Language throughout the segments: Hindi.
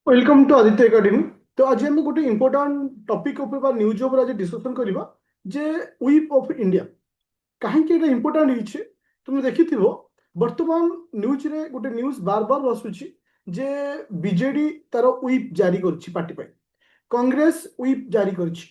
Welcome to Aditya academy. तो आज हम गोटे इंपोर्टाट टॉपिक न्यूज आज डिस्कशन करबा जे व्हिप ऑफ इंडिया कहीं इंपोर्टाट होइछे। तुम देखिथिबो वर्तमान न्यूज रे गोटे न्यूज बार बार आसुची जे बीजेडी तार व्हिप जारी करछि पार्टी पे, कांग्रेस व्हिप जारी करछि।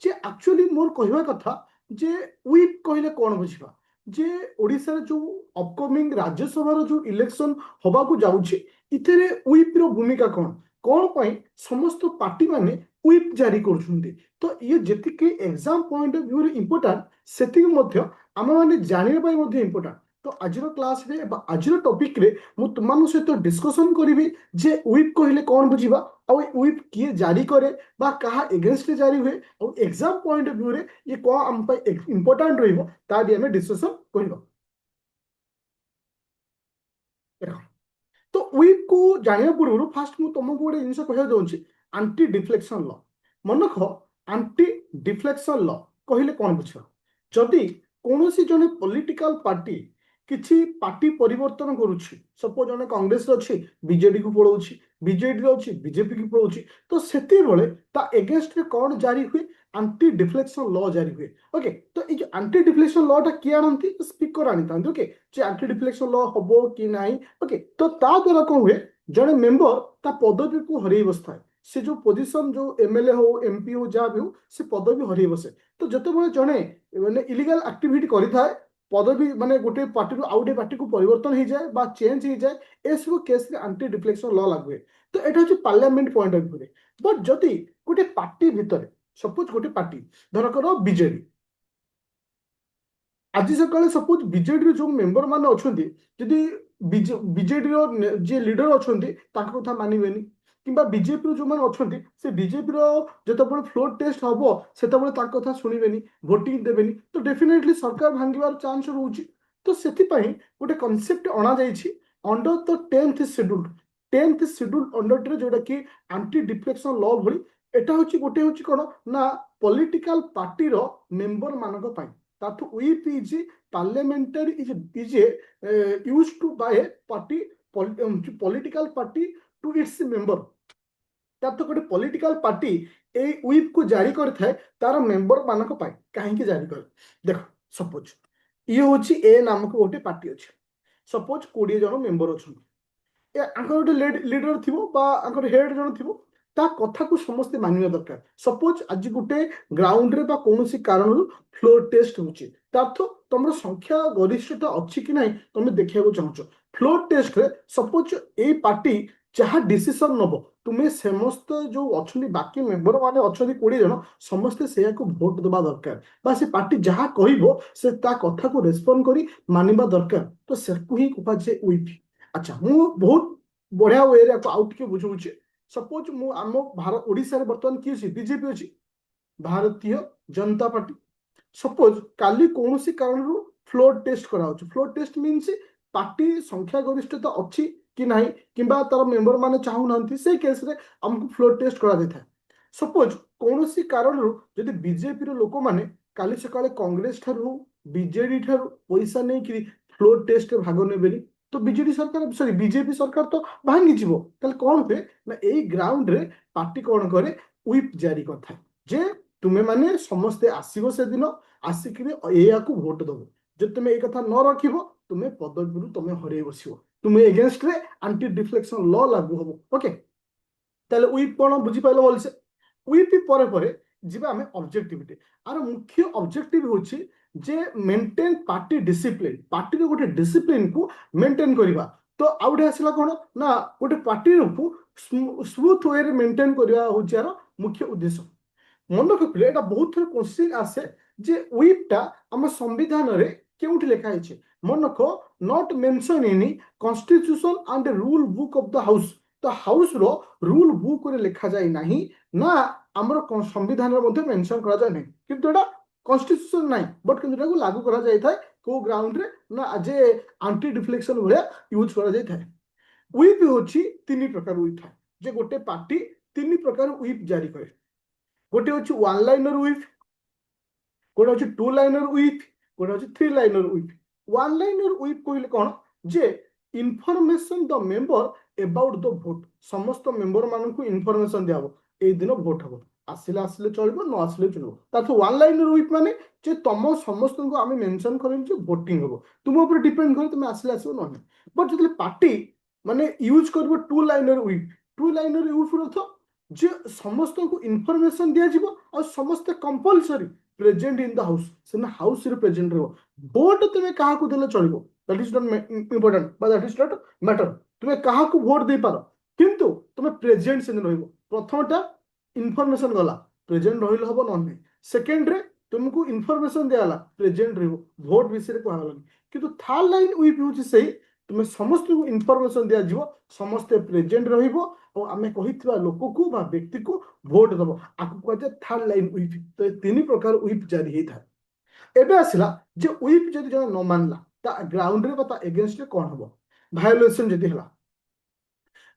जे एक्चुअली मोर कहवा कथा जे व्हिप कहले कोन बुझिबा जे ओडिसा रे जो अपकमिंग राज्यसभा जो इलेक्शन होबा को जाउछि इथेरे व्हिप रो भूमिका कोन कौन पाई समस्त पार्टी माने व्हिप जारी करुछुंती। तो ये जेतिके एग्जाम पॉइंट ऑफ व्यू रे इंपोर्टेंट सेतिके मध्य आम माने जानिबा पाई मध्य इंपोर्टेंट। तो आजिर क्लास रे बा आजिर टॉपिक रे मु तुमान सहित डिस्कशन करिवि जे व्हिप कहले कोन बुझिबा और व्हिप किए जारी करे बा कहा एगेंस्ट जारी हुए और एग्जाम पॉइंट ऑफ व्यू रे ये को आम पाई इंपोर्टेंट रहइबो ता भी हमें डिस्कशन करिबा। तो वीक को जानिया पूर्व फास्ट मु तुमको गोटे जिन कह दूसरी आंटी डिफ्लेक्शन ल मन रख। आंटी डिफ्लेक्शन ल कहले कौन बुझ जदि कौन जन पॉलिटिकल पार्टी किसी पार्टी परिवर्तन करुच्ची सपोज जन कांग्रेस अच्छी बीजेडी को पलाऊँ बीजेडी अच्छी बीजेपी को पलाऊँ तो से एगेन्स्ट कौन जारी हुए आंटी डिफ्लेक्शन लॉ जारी हुए। ओके तो ये आंटी डिफ्लेक्शन लॉ टा किए आनती स्पीकर आनी था। ओके जे आंटी डिफ्लेक्शन लॉ हम कि ना ओके तो ता द्वारा कौन हुए जड़े मेंबर ता पदवी को हरई बसता से जो पोजिशन जो एमएलए हो एमपी हो जहाँ भी हो से पदवी हरई बसे। तो जिते जड़े मैंने इलिगाल एक्टिविटी करें पदवी माने गोटे पार्टी आउ गोटे पार्टी को परिवर्तन हो जाए बा चेंज हो जाए ए सब केस रे आंटी डिफ्लेक्शन लॉ लागू। तो यहाँ हूँ parliament point of view but जदि गोटे पार्टी भितर सपोज गोटे पार्टी धर कर बीजेडी आज सकाଳେ सपोज बीजेडी जो मेंबर माने अच्छे जदि बीजेडी जे लीडर अच्छा कथा मानवेनी कि बीजेपी जो मैंने अच्छा से बीजेपी जो फ्लोर टेस्ट हम से कथा शुणवे भोटिंग देवेनि तो डेफिनेटली सरकार भांगार चान्स रोचे। तो से गोटे कनसेप्ट अणा under the 10th schedule 10th schedule under जोटा कि आंटी डिफ्लेक्शन लॉ भली एटा हूँ गोटे हूँ कौन ना पॉलिटिकल पार्टी मेंबर मानक पाई that whip is parliamentary is used to by a party political party to its member। तो गोटे पॉलिटिकल पार्टी ए व्हिप को जारी करे तार मेंबर मानक पाई कहीं जारी करे देख सपोज ये हूँ ए नामक गोटे पार्टी अच्छे सपोज 20 जन मेंबर अच्छा गोटे लीडर थी हेड जन थी ता कथा को समस्ते मानिया दरकार। सपोज आज गोटे ग्राउंड रे कौन कारण फ्लोर टेस्ट हो तुम संख्या गरिष्ठता अच्छी कि ना तुम देखा चाहो फ्लोर टेस्ट रे सपोज ए पार्टी जहाँ डिसीजन नब तुम्हें समस्त जो अच्छा बाकी मेंबर माने अच्छा 20 जन समस्ते से भोट दबा दरकार बा से पार्टी जहाँ कह से कथा को रेस्पॉन्ड करी मानिबा दरकार। तो से ही कहुचे व्हिप। अच्छा मु बहुत बढ़िया वे रे आउ टे बुझाऊे सपोज मु आम भारत ओडिशा रे बर्तमान किए अछि बीजेपी अच्छी भारतीय जनता पार्टी सपोज काली कौन सी कारण फ्लोर टेस्ट करा फ्लोर टेस्ट मीन्स पार्टी संख्या गरिष्ठता अच्छी कि ना कि तार मेंबर माने चाहू ना से केस रे हमको फ्लोर टेस्ट करा देता है। सपोज कौन सी कारण जदि बीजेपी लोक मैंने काली सकाळे कांग्रेस ठारू बीजेडी ठारू पैसा नहीं कि फ्लोर टेस्ट रे भाग नेबेनी तो बीजेडी सरकार सॉरी बीजेपी सरकार तो भांगी जीवो कौन हुए ना यही ग्राउंड रे पार्टी कौन करे व्हिप जारी करता जे तुम्हें माने समस्ते आसो से दिन आसिक भोट दब जो तुम्हें ये कथा न रख तुम्हें पदवी तुम्हें हर बस तुम्हें एगेन्स्ट रे आंटी डिफ्लेक्शन लॉ लागू हम। ओके ताले व्हिप कौन बुझीपाल भलसे व्हिप पर जीवा आम ऑब्जेक्टिविटी आर मुख्य ऑब्जेक्टिव होची जे मेंटेन पार्टी डिसिप्लिन पार्टी गोटे डिसिप्लिन को मेंटेन करवा। तो आउटे आसला कौन ना गोटे पार्टी को स्मूथ वे मेंटेन करवा हूँ यार मुख्य उद्देश्य। मन रखिले यहाँ बहुत थर क्वेश्चन आसे जे व्हिपटा आम संविधान रे केउठी लिखा है मन रख not mention in constitution and rule book of the house. तो हाउस रो रूल बुक रे लिखा जाए नहीं ना आमर संविधान मेंशन करा जाए नहीं किंतु एटा कॉन्स्टिट्यूशन नहीं बट किंतु लागू करा जाए थाए को ग्राउंड रे ना आज आंटी डिफ्लेक्शन भाया यूज करा जाए थाए। व्हिप होची तीन प्रकार व्हिप थाए जे गोटे पार्टी तीन प्रकार व्हिप जारी करे गोटे हूँ वन लाइनर व्हिप गोटे हूँ टू लाइनर व्हिप गोटे हूँ three liner whip. One liner whip कहले कौन जे information the member about the vote, সমস্ত মেম্বর মানুষ ইনফরমেশন দিয়া হব এই দিন ভোট হব, আসলে আসলে চলব ন আসলে চলব। তারপর ওয়ান লাইনর উইপ মানে যে তম সমস্ত আমি মেনশন করিম যে ভোটিং হব, তুম উপরে ডিপেন্ড করে তুমি আসলে আসব ন না। বট যেতে পার্টি মানে ইউজ করব টু লাইনর উইপ, টু লাইনর উইপ অর্থ যে সমস্ত ইনফরমেশন দিয়াଯିବ ଆଉ ସମସ୍ତେ compulsory present in the house, ସେନା ହାଉସରେ ପ୍ରେଜେଣ୍ଟ ରହିବ। ଭୋଟ ତୁମେ କାହାକୁ ଦେଲେ ଚଳିବ, দ্যাট ইজ নট ইম্পর্টেন্ট বা দ্যাট ইজ নট ম্যাটর, তুমি কাহাକୁ ভোট ଦେଇପାର কিন্তু তুমি প্রেজেন্ট সেদিন রহিব। প্রথমটা ইনফরমেশন গলা, প্রেজেন্ট রহিলে হব নহে। সেকেন্ডরে तुमको इनफॉरमेशन दियाला प्रेजेंट रहिबो, भोट विषय कहलानी। किंतु थर्ड लाइन उइप होची सेही तुम समस्त को इनफॉरमेशन दिया जीवो, समस्त प्रेजेंट रहिबो और आमे कहितबा लोक को बा व्यक्ति को भोट दबो, आकु कहते थर्ड लाइन उइप। तो तीन प्रकार उइप जारी हेई था। एबे आसिला जे उइप जदि जन न मानला ता ग्राउंड रे बा ता अगेंस्ट रे कोन हबो, भायोलेशन जदि हला,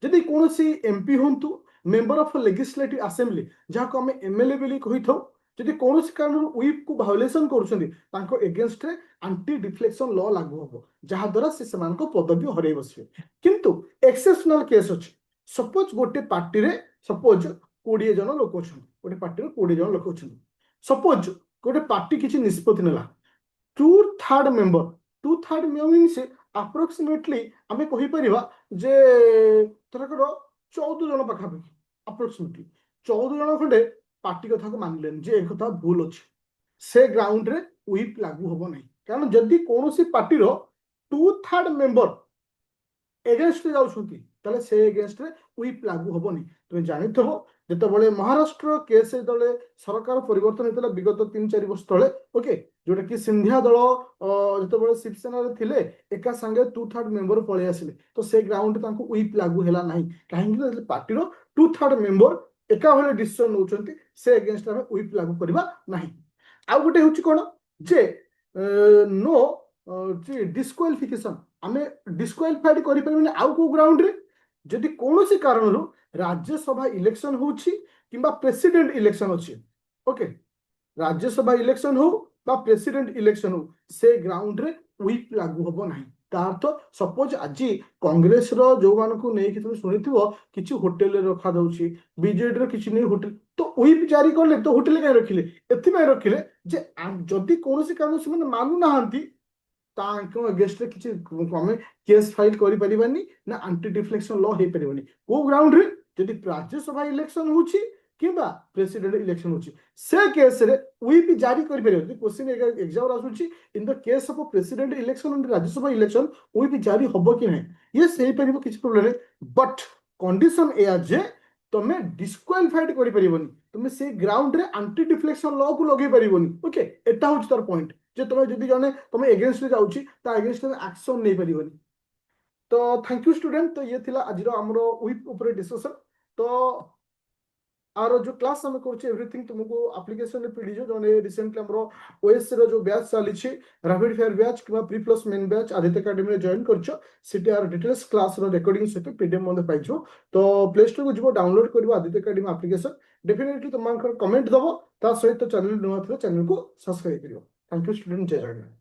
जदि कोनोसी एमपी होंतु मेंबर ऑफ लेजिस्लेटिव असेंबली जहाको आमे एमएलए बेली कहि थौ, जदि कोनोसी कारण उइप को भायोलेशन करूछन्ती तांको अगेंस्ट रे एंटी डिफ्लेक्शन लॉ लागू हबो, जहा द्वारा से समान को पदवी हरै बसिबे। किंतु एक्सेप्शनल केस अछि, सपोज गोटे पार्टी रे सपोज 20 जन लोक अछन, गोटे पार्टी रे 20 जन लोक अछन, सपोज गोटे पार्टी किछि निष्पत्ति नेला, two third member, two third means approximately आमे कहि परिबा जे तरकर 14 जन पाखापाखि, अप्रोक्सीमेटली 14 जन खंडे पार्टी कथा को मानलेन जे एक कथा भूल अछि, से ग्राउंड रे उइप लागू होबो नहीं। कारण जदि कोनोसी पार्टी रो टू थर्ड मेंबर एगेंस्ट जाउछंती ताले से एगेंस्ट रे उइप लागू होबो नहीं। तुम जानिथबो जेतबळे महाराष्ट्र केस दले सरकार परिवर्तन हेतला विगत 3-4 वर्ष तळे, ओके, जोटा कि सिंधिया दल जेतबळे शिवसेना रे थिले एका संगे टू थर्ड मेंबर पळे आसिले, तो से ग्राउंड तांको उइप लागू हेला नाही। काहेकि पार्टी रो टू थर्ड मेंबर एका भले डिसीजन नउचंती, से एगेंस्ट रे उइप लागू करबा नाही। आ गोटे होची कोन जे नो जे डिस्क्वालिफिकेशन, आमे डिस्क्वालिफाइड करि परबे आउ को ग्राउंड रे जदि कोनोसी कारण रो राज्यसभा इलेक्शन होची किंबा प्रेसिडेंट इलेक्शन अछि, ओके, राज्यसभा इलेक्शन हो बा प्रेसिडेंट इलेक्शन हो, से ग्राउंड रे उइप लागू होबो नाही। तार्थ सपोज आज कांग्रेस रो जो मान को नै कि तुम सुनिथिबो किछि होटल रे रखा दउची, बीजेडी रो किछि नै होटल, तो उइप जारी करले तो होटल काय रखिले, एथि में रखिले जे जदि कोनोसी कारण से माने मानु नाहंती तांको अगेंस्ट रे किछि हमें केस फाइल करि परिबानी ना एंटी डिफ्लेक्शन लॉ हे परिबानी। को ग्राउंड रे जदि राज्यसभा इलेक्शन होची किंबा प्रेसिडेंट इलेक्शन होची, से केस रे उइप जारी करि परिबो। क्वेश्चन एग्जाम आसुची in the case of president election and Rajya Sabha election whip जारी होबो कि नै, ये सही परिबो, किछि प्रॉब्लम नै। बट कंडीशन एया जे तमे डिस्क्वालिफाइड करि परिबोनी, तुम से ग्राउंड रे एंटी डिफ्लेक्शन लॉ को लगे परिबोनी, ओके, एटा होची तार पॉइंट जे तुम जदि जने तुम एगेंस्ट रे जाउची ता एगेंस्ट में एक्शन नै परिबोनी। तो थैंक यू स्टूडेंट, तो ये थिला आज रो हमरो उइप ऊपर डिस्कशन। तो आरो जो क्लास हम करछे एवरीथिंग तुमको एप्लीकेशन रे पीडी जो जने रिसेंटली हमरो ओएस रो जो बैच चली छी रैपिड फायर बैच किबा pre plus main batch Aditya academy रे जॉइन करछो, सिटी आर डिटेल्स क्लास रो रिकॉर्डिंग सहित पीडीएफ मध्ये पाइछो। तो प्ले स्टोर को जिवो डाउनलोड करबो आदित्य एकेडमी एप्लीकेशन, डेफिनेटली तुमकर कमेंट दबो, ता सहित चैनल नुवा थले चैनल को सब्सक्राइब करियो। थैंक यू स्टूडेंट, जय जगन्नाथ।